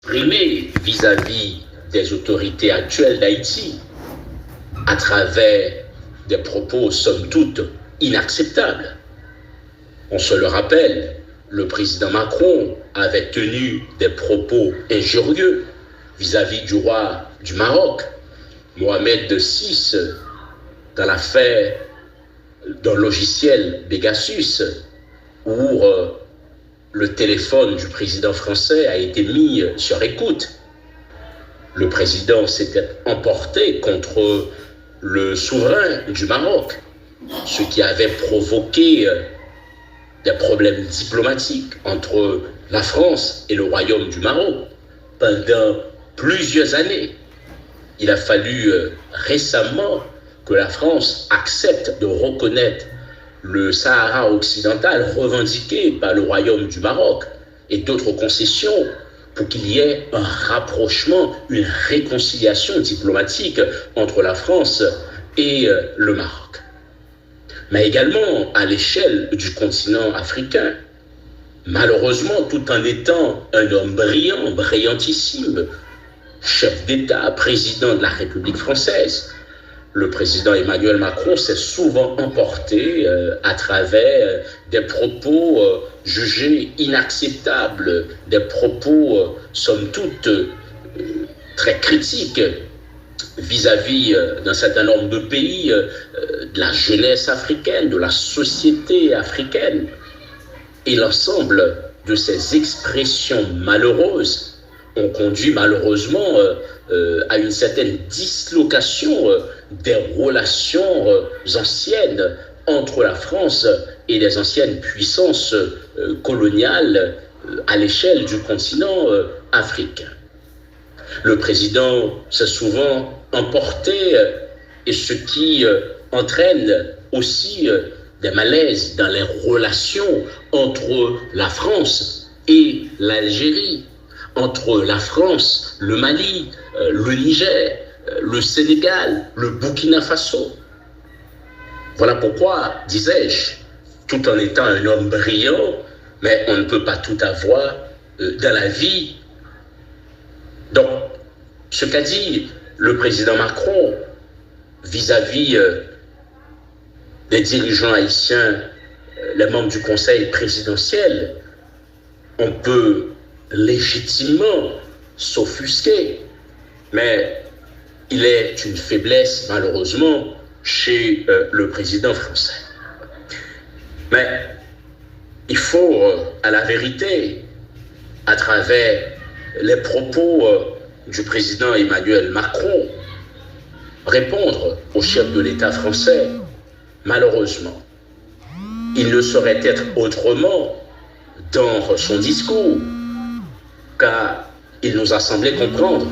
exprimé vis-à-vis des autorités actuelles d'Haïti à travers des propos somme toute inacceptables. On se le rappelle, le président Macron avait tenu des propos injurieux vis-à-vis du roi du Maroc, Mohamed VI, dans l'affaire d'un logiciel Pegasus, où le téléphone du président français a été mis sur écoute. Le président s'était emporté contre le souverain du Maroc, ce qui avait provoqué des problèmes diplomatiques entre la France et le royaume du Maroc pendant plusieurs années. Il a fallu récemment que la France accepte de reconnaître le Sahara occidental revendiqué par le royaume du Maroc et d'autres concessions pour qu'il y ait un rapprochement, une réconciliation diplomatique entre la France et le Maroc. Mais également à l'échelle du continent africain. Malheureusement, tout en étant un homme brillant, brillantissime, chef d'État, président de la République française, le président Emmanuel Macron s'est souvent emporté à travers des propos jugés inacceptables, des propos somme toute très critiques vis-à-vis d'un certain nombre de pays, de la jeunesse africaine, de la société africaine. Et l'ensemble de ces expressions malheureuses ont conduit malheureusement à une certaine dislocation des relations anciennes entre la France et les anciennes puissances coloniales à l'échelle du continent africain. Le président s'est souvent emporté, et ce qui entraîne aussi des malaises dans les relations entre la France et l'Algérie, entre la France, le Mali, le Niger, le Sénégal, le Burkina Faso. Voilà pourquoi, disais-je, tout en étant un homme brillant, mais on ne peut pas tout avoir dans la vie. Donc, ce qu'a dit le président Macron vis-à-vis des dirigeants haïtiens, les membres du conseil présidentiel, on peut légitimement s'offusquer, mais il est une faiblesse, malheureusement, chez le président français. Mais il faut, à la vérité, à travers les propos du président Emmanuel Macron, répondre au chef de l'État français. Malheureusement, il ne saurait être autrement dans son discours, car il nous a semblé comprendre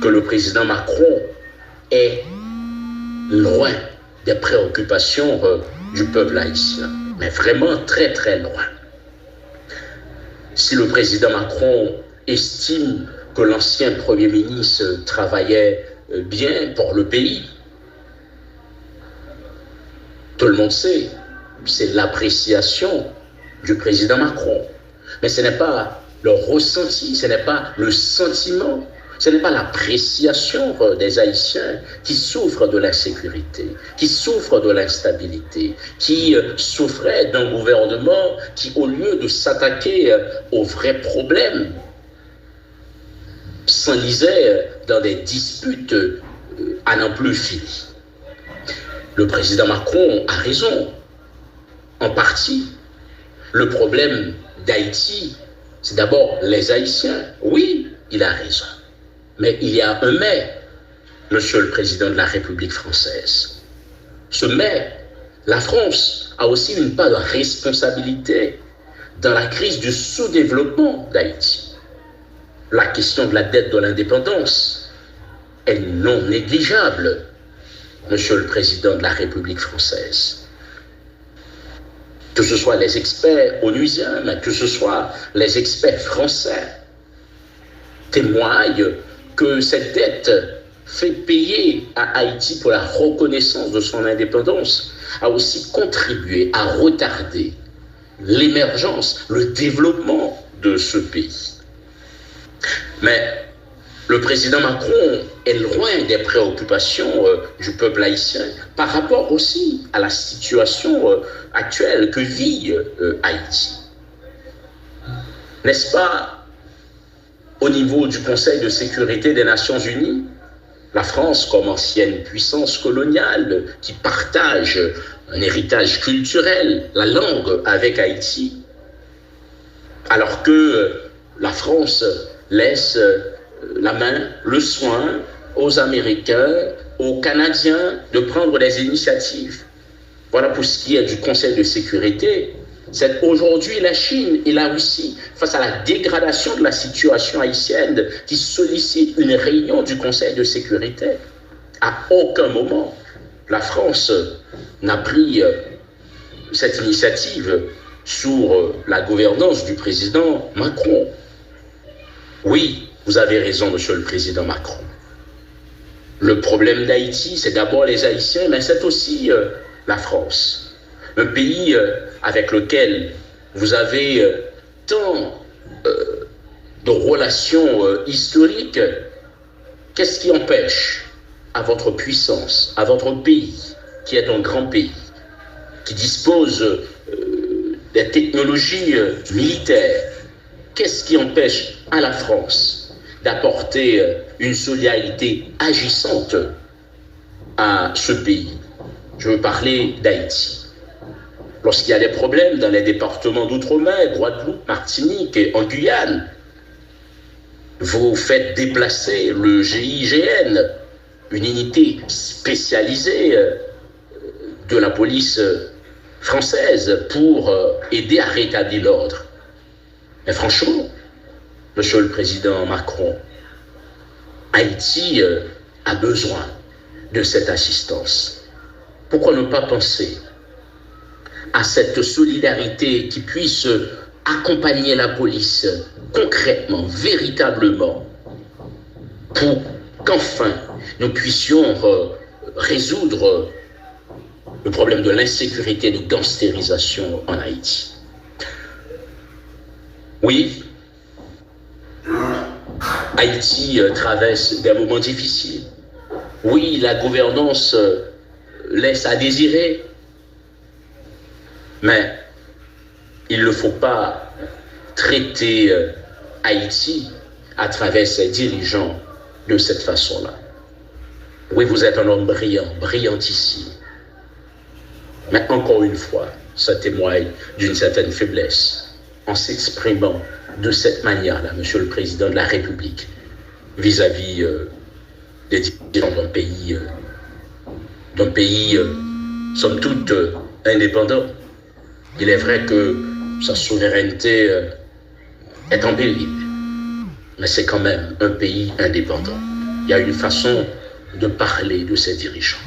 que le président Macron est loin des préoccupations du peuple haïtien, mais vraiment très très loin. Si le président Macron estime que l'ancien Premier ministre travaillait bien pour le pays, tout le monde sait, c'est l'appréciation du président Macron. Mais ce n'est pas le ressenti, ce n'est pas le sentiment, ce n'est pas l'appréciation des Haïtiens qui souffrent de l'insécurité, qui souffrent de l'instabilité, qui souffraient d'un gouvernement qui, au lieu de s'attaquer aux vrais problèmes, s'enlisait dans des disputes à n'en plus finir. Le président Macron a raison, en partie. Le problème d'Haïti, c'est d'abord les Haïtiens. Oui, il a raison. Mais il y a un mais, monsieur le président de la République française. Ce mais, la France a aussi une part de responsabilité dans la crise du sous-développement d'Haïti. La question de la dette de l'indépendance est non négligeable, monsieur le président de la République française. Que ce soit les experts onusiens, mais que ce soit les experts français, témoignent que cette dette fait payer à Haïti pour la reconnaissance de son indépendance a aussi contribué à retarder l'émergence, le développement de ce pays. Mais le président Macron est loin des préoccupations du peuple haïtien par rapport aussi à la situation actuelle que vit Haïti. N'est-ce pas, au niveau du Conseil de sécurité des Nations Unies, la France, comme ancienne puissance coloniale qui partage un héritage culturel, la langue avec Haïti, alors que la France laisse la main, le soin aux Américains, aux Canadiens de prendre des initiatives. Voilà pour ce qui est du Conseil de sécurité. C'est aujourd'hui la Chine et la Russie, face à la dégradation de la situation haïtienne, qui sollicitent une réunion du Conseil de sécurité. À aucun moment, la France n'a pris cette initiative sous la gouvernance du président Macron. Oui, vous avez raison, monsieur le président Macron. Le problème d'Haïti, c'est d'abord les Haïtiens, mais c'est aussi la France. Un pays avec lequel vous avez tant de relations historiques. Qu'est-ce qui empêche à votre puissance, à votre pays, qui est un grand pays, qui dispose des technologies militaires, qu'est-ce qui empêche à la France d'apporter une solidarité agissante à ce pays? Je veux parler d'Haïti. Lorsqu'il y a des problèmes dans les départements d'outre-mer, Guadeloupe, Martinique et en Guyane, vous faites déplacer le GIGN, une unité spécialisée de la police française pour aider à rétablir l'ordre. Mais franchement, monsieur le président Macron, Haïti a besoin de cette assistance. Pourquoi ne pas penser à cette solidarité qui puisse accompagner la police concrètement, véritablement, pour qu'enfin nous puissions résoudre le problème de l'insécurité, de gangstérisation en Haïti. Oui, Haïti traverse des moments difficiles. Oui, la gouvernance laisse à désirer, mais il ne faut pas traiter Haïti à travers ses dirigeants de cette façon-là. Oui, vous êtes un homme brillant, brillantissime. Mais encore une fois, ça témoigne d'une certaine faiblesse en s'exprimant de cette manière-là, monsieur le président de la République, vis-à-vis des dirigeants d'un pays, somme toute, indépendant. Il est vrai que sa souveraineté est en péril, mais c'est quand même un pays indépendant. Il y a une façon de parler de ses dirigeants.